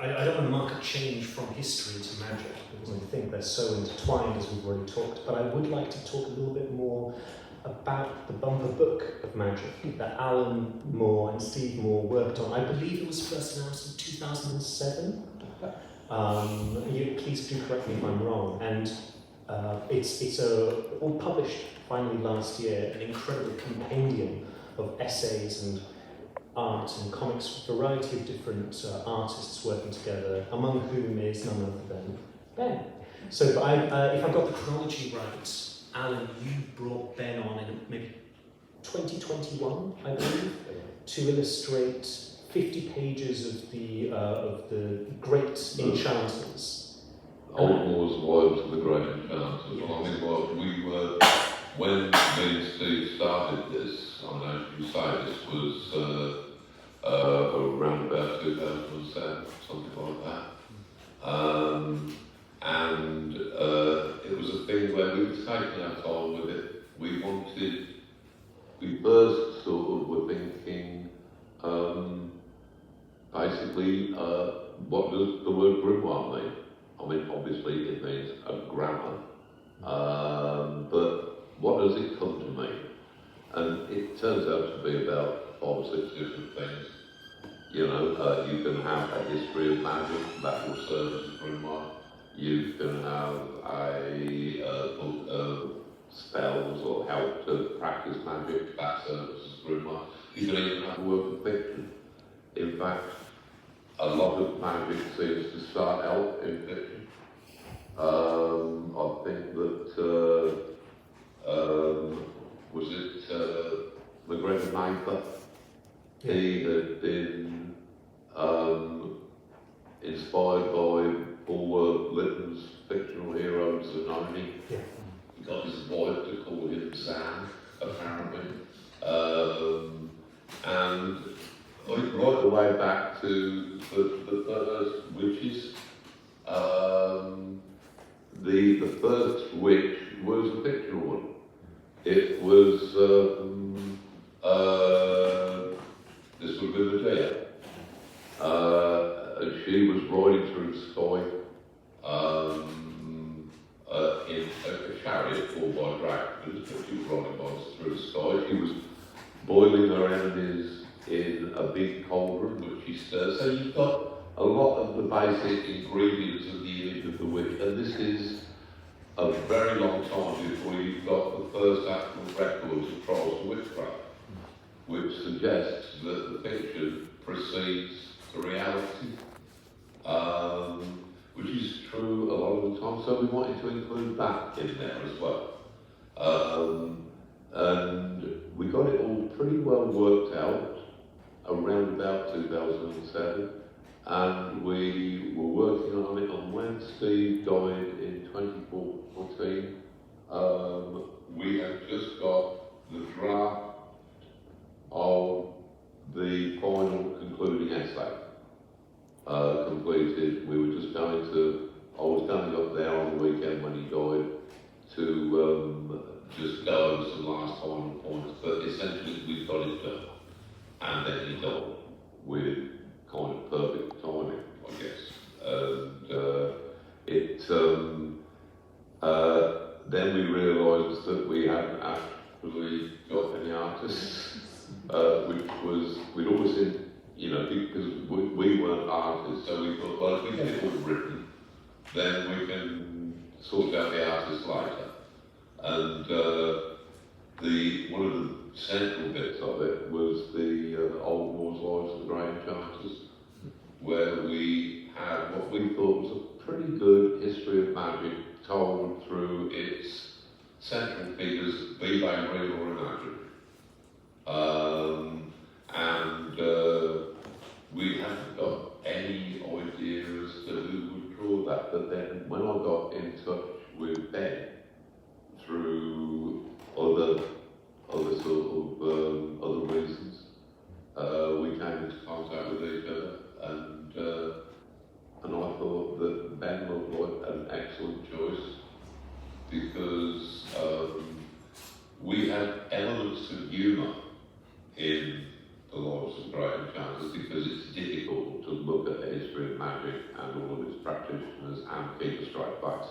I don't want to mark a change from history to magic, because I think they're so intertwined, as we've already talked, but I would like to talk a little bit more about the bumper book of magic that Alan Moore and Steve Moore worked on. I believe it was first announced in 2007. Please do correct me if I'm wrong. And it's all published finally last year, an incredible compendium of essays and art and comics, a variety of different artists working together, among whom is none other than Ben. So if I've got the chronology right, Alan, you brought Ben on in maybe 2021, I believe, to illustrate 50 pages of the great enchanters. Old Moore's Wives of the Great Enchanters. Well, I mean, we were, when me and Steve started this, I know you say this was around about 2007, something like that. And it was a thing where we were taking our time with it. We first sort of were thinking, basically, what does the word grimoire mean? I mean, obviously it means a grammar, but what does it come to mean? And it turns out to be about 5 or 6 different things. You know, you can have a history of magic, that will serve as a grimoire. You can have a book of spells or help to practice magic, that serves as a grimoire. You can even have a work of fiction. In fact, a lot of magic seems to start out in fiction. I think that, was it McGregor Mather? He had been inspired by Bulwer Lytton's fictional hero, Zanoni. Yeah. He got his wife to call him Zan, apparently. And right the way back to the first witches. The first witch was a fictional one. It was, this would be Medea. She was riding through the sky in a chariot pulled by dragons, but she was riding through the sky. She was boiling her enemies in a big cauldron which she stirs. So you've got a lot of the basic ingredients of the image of the witch, and this is a very long time before you've got the first actual records of trials for witchcraft, which suggests that the fiction precedes the reality, which is true a lot of the time. So we wanted to include that in there as well. And we got it all pretty well worked out around about 2007, and we were working on it. And when Steve died in 2014, we had just got the draft of the final concluding essay completed. We were just going to, I was going up there on the weekend when he died to just go over some last final points, but essentially we got it done. And then he died with kind of perfect timing, I guess. And then we realised that we hadn't actually got any artists, which was, we'd always been, you know, because we weren't artists, so we thought, well, if we get it all written, then we can sort out the artists later. And one of the central bits of it was the Old Moore's Wives of the Great Enchanters, where we had what we thought was a pretty good history of magic told through its central figures, be they real or imaginary. We hadn't got any idea as to who would draw that, but then when I got in touch with Ben through other sort of other reasons, we came into contact with each other, and I thought that Ben looked like an excellent choice because we had elements of humour in the Lives of Great Enchanters because it's difficult to look at a and keep a straight face.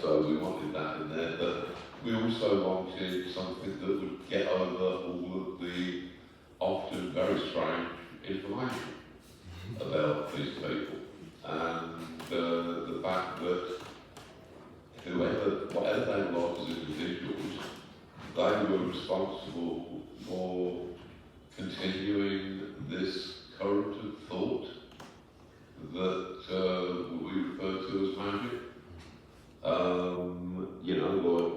So we wanted that in there, but we also wanted something that would get over all of the often very strange information about these people, and the fact that whatever they were as individuals, they were responsible for continuing this current of thought that we refer to as magic. Like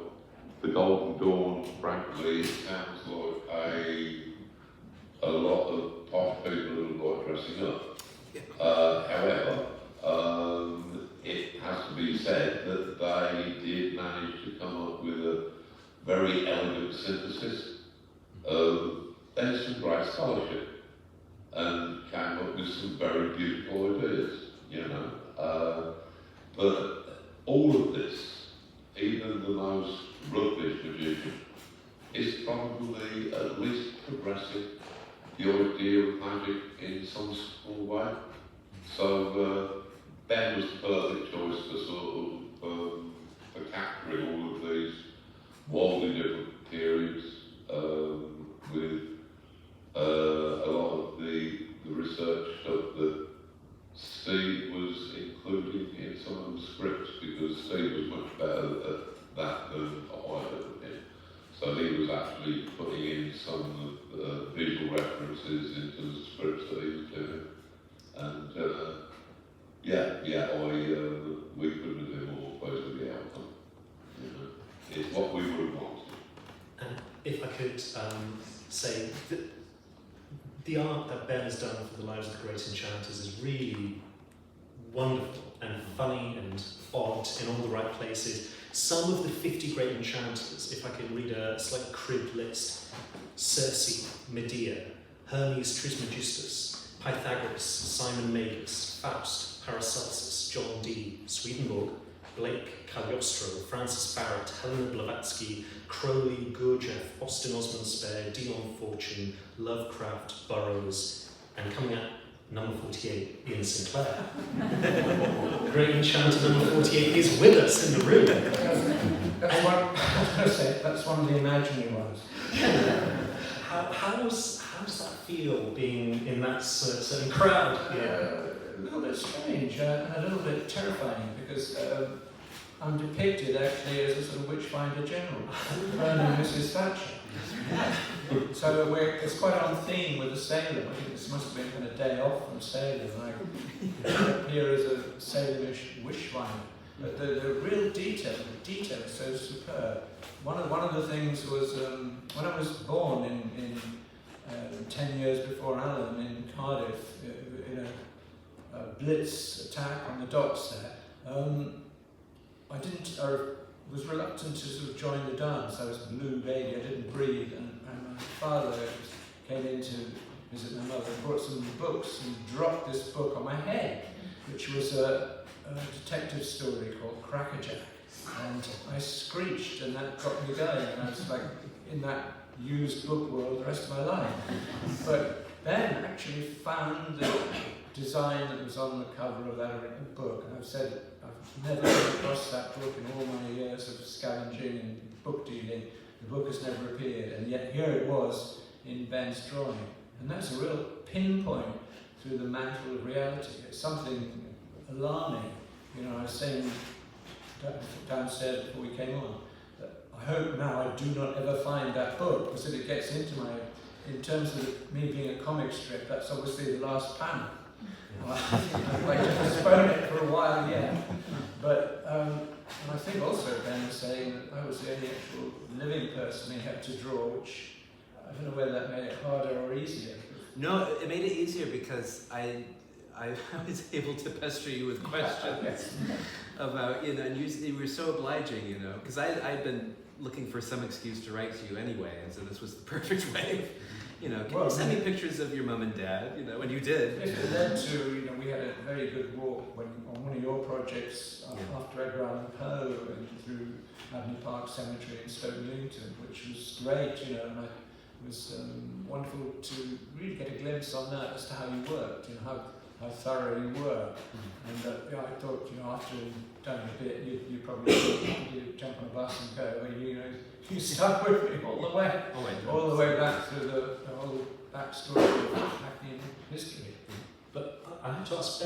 the Golden Dawn, frankly, it sounds like a lot of posh people who like dressing up. However, it has to be said that they did manage to come up with a very elegant synthesis of then some great scholarship and came up with some very beautiful ideas, but all of this, even the most rubbish magician, is probably at least progressing the idea of magic in some small way. So Ben was the perfect choice for for capturing all of these wildly different periods with a lot of the research stuff that Steve was including in some of the scripts, because Steve was much better at that than I did him. So he was actually putting in some of the visual references into the scripts that he was doing. And we couldn't have been more close to the outcome. It's what we would have wanted. And if I could say that the art that Ben has done for the Lives of the Great Enchanters is really wonderful and funny and odd in all the right places. Some of the 50 great enchanters, if I could read a slightly cribbed list: Circe, Medea, Hermes Trismegistus, Pythagoras, Simon Magus, Faust, Paracelsus, John Dee, Swedenborg, Blake, Cagliostro, Francis Barrett, Helena Blavatsky, Crowley, Gurdjieff, Austin Osman Spare, Dion Fortune, Lovecraft, Burroughs, and coming at number 48, Ian Sinclair. The great enchanter number 48 is with us in the room. That's one of the imaginary ones. How does that feel, being in that certain crowd? A little bit strange and a little bit terrifying, because I'm depicted actually as a sort of witchfinder general, burning Mrs. Thatcher. So it's quite on theme with the Salem. I think this must have been kind of day off from Salem. I appear as a Salemish witchfinder. But the real detail, the detail is so superb. One of the things was when I was born in 10 years before Alan in Cardiff, in a blitz attack on the docks there. I was reluctant to sort of join the dance. I was a blue baby, I didn't breathe, and my father came in to visit my mother, brought some books and dropped this book on my head, which was a detective story called Crackerjack. And I screeched, and that got me going, and I was like in that used book world the rest of my life. But Ben actually found the design that was on the cover of that book, and I've said I've never come across that book in all my years of scavenging and book dealing. The book has never appeared, and yet here it was in Ben's drawing. And that's a real pinpoint through the mantle of reality. It's something alarming. I was saying downstairs before we came on that I hope now I do not ever find that book, because if it gets into in terms of me being a comic strip, that's obviously the last panel. I'd like to postpone it for a while yet. But and I think also Ben was saying that I was the only actual living person he had to draw, which I don't know whether that made it harder or easier. No, it made it easier because I was able to pester you with questions about, and you were so obliging, because I'd been looking for some excuse to write to you anyway, and so this was the perfect way of, can you send me pictures of your mum and dad, and you did. It led to, we had a very good walk on one of your projects after Edgar Allan Poe and through Abney Park Cemetery in Stoke Newington, which was great, and it was wonderful to really get a glimpse on that as to how you worked, how how thorough you were. And yeah, I thought, you know, after done a bit, you probably you jump on a bus and go. Well, you know, you stuck with me all the way, all the way back through the whole backstory of Hackney history. But I have to ask